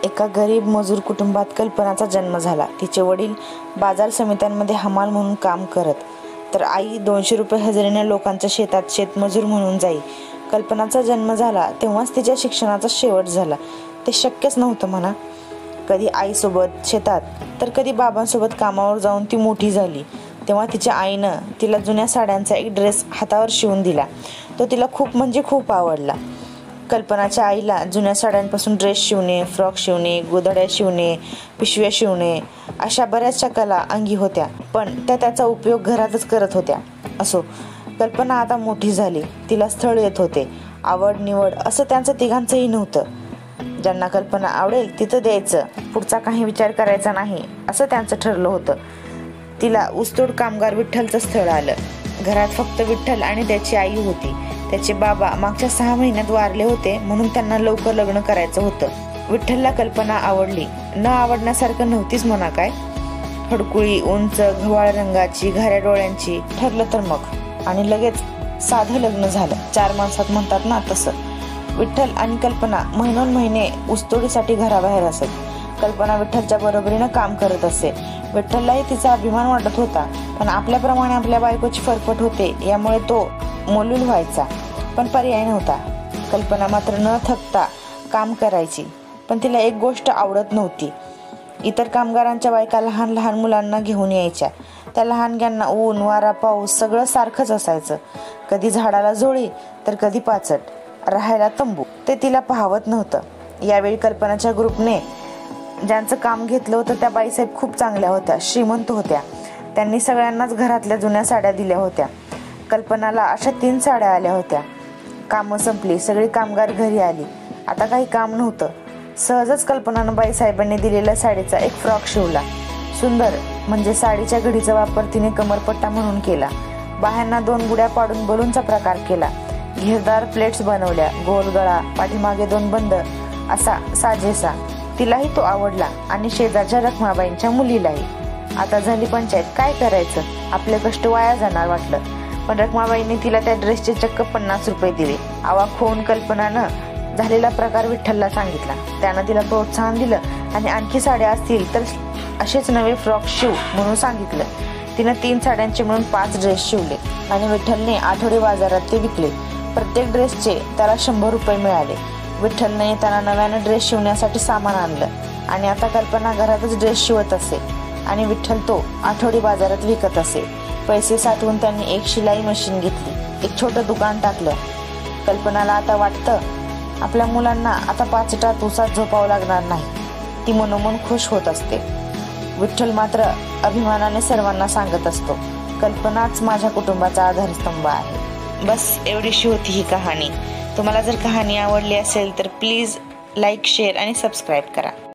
एका गरीब मजूर कुटुंबात कल्पनाचा जन्म झाला. तिचे वडील बाजार समित्यांमध्ये हमाल म्हणून काम करत, तर आई 200 रुपये हजेरीने लोकांच्या शेतात शेतमजूर म्हणून जाई. कल्पनाचा जन्म झाला तेव्हाच तिच्या शिक्षणाचा शेवट झाला. ते शक्यच नव्हतं म्हणा. कधी आईसोबत शेतात तर कधी बाबांसोबत कामावर जाऊन ती मोठी झाली. तेव्हा तिच्या आईनं तिला जुन्या साड्यांचा एक ड्रेस हातावर शिवून दिला. तो तिला खूप म्हणजे खूप आवडला. कल्पनाच्या आईला जुन्या साड्यांपासून ड्रेस शिवणे, फ्रॉक शिवणे, गोधड्या शिवणे, पिशव्या शिवणे अशा बऱ्याचशा कला अंगी होत्या, पण त्या त्याचा उपयोग घरातच करत होत्या. असो, कल्पना आता मोठी झाली. तिला स्थळ येत होते. आवड निवड असं त्यांचं तिघांचंही नव्हतं. ज्यांना कल्पना आवडेल तिथं द्यायचं, पुढचा काही विचार करायचा नाही असं त्यांचं ठरलं होतं. तिला ऊसतोड कामगार विठ्ठलचं स्थळ आलं. घरात फक्त विठ्ठल आणि त्याची आई होती. त्याचे बाबा मागच्या 6 महिन्यात वारले होते, म्हणून त्यांना लवकर लग्न करायचं होतं. विठ्ठलला कल्पना आवडली. न आवडण्यासारखं नव्हतीच म्हणा काय. हडकुळी, उंच, गव्हाळ रंगाची, घाऱ्या डोळ्यांची. ठरलं तर मग आणि लगेच साधं लग्न झालं. 4 माणसात म्हणतात ना तसं. विठ्ठल आणि कल्पना महिने ऊसतोडीसाठी घराबाहेर असत. कल्पना विठ्ठलच्या बरोबरीनं काम करत असे. विठ्ठललाही तिचा अभिमान वाटत होता, पण आपल्याप्रमाणे आपल्या बायकोची फरफट होते, यामुळे तो मोलूल व्हायचा. पण पर्याय नव्हता. कल्पना मात्र न थकता काम करायची. पण तिला एक गोष्ट आवडत नव्हती. इतर कामगारांच्या बायका लहान लहान मुलांना घेऊन यायच्या. त्या लहानग्यांना ऊन, वारा, पाऊस सगळं सारखंच असायचं. कधी झाडाला झोळी तर कधी पाचट, राहायला तंबू. ते तिला पाहवत नव्हतं. यावेळी कल्पनाच्या ग्रुपने ज्यांचं काम घेतलं होतं त्या बाईसाहेब खूप चांगल्या होत्या, श्रीमंत होत्या. त्यांनी सगळ्यांनाच घरातल्या जुन्या साड्या दिल्या होत्या. कल्पनाला अशा 3 साड्या आल्या होत्या. कामं संपली. सगळी कामगार घरी आली. आता काही काम नव्हतं. सहजच कल्पनानं बाईसाहेबांनी दिलेल्या साडीचा एक फ्रॉक शिवला. सुंदर म्हणजे साडीच्या घडीचा वापर तिने कमरपट्टा म्हणून केला. बाह्यांना 2 गुड्या पाडून बलूनचा प्रकार केला. घेरदार प्लेट्स बनवल्या. गोल गळा, पाठीमागे 2 बंद असा साजेसा. तिलाही तो आवडला आणि शेजारच्या रखमाबाईंच्या मुलीलाही. आता झाली पंचायत. काय करायचं, आपले कष्ट वाया जाणार वाटलं. पण रखमाबाईंनी तिला त्या ड्रेसचे चक्क 50 रुपये दिले. अवाक होऊन कल्पनानं झालेला प्रकार विठ्ठलला सांगितला. त्यानं तिला प्रोत्साहन दिलं आणि आणखी साड्या असतील तर असेच नवे फ्रॉक शिव म्हणून सांगितलं. तिनं 3 साड्यांचे मिळून 5 ड्रेस शिवले आणि विठ्ठलने आठवडे बाजारात ते विकले. प्रत्येक ड्रेसचे त्याला 100 रुपये मिळाले. विठ्ठलने येताना नव्यानं ड्रेस शिवण्यासाठी सामान आणलं आणि आता कल्पना घरातच ड्रेस शिवत असे आणि विठ्ठल तो आठवडी बाजारात विकत असे. पैसे साठवून त्यांनी एक शिलाई मशीन घेतली. एक छोटं दुकान टाकलं. कल्पनाला आता वाटतं आपल्या मुलांना आता पाचटात उसात झोपावं लागणार नाही. ती मनोमन खुश होत असते. विठ्ठल मात्र अभिमानाने सर्वांना सांगत असतो, कल्पनाच माझ्या कुटुंबाचा आधारस्तंभ आहे. बस एवढीशी होती ही कहाणी. तुम्हाला जर कहाणी आवडली असेल तर प्लीज लाईक, शेअर आणि सबस्क्राईब करा.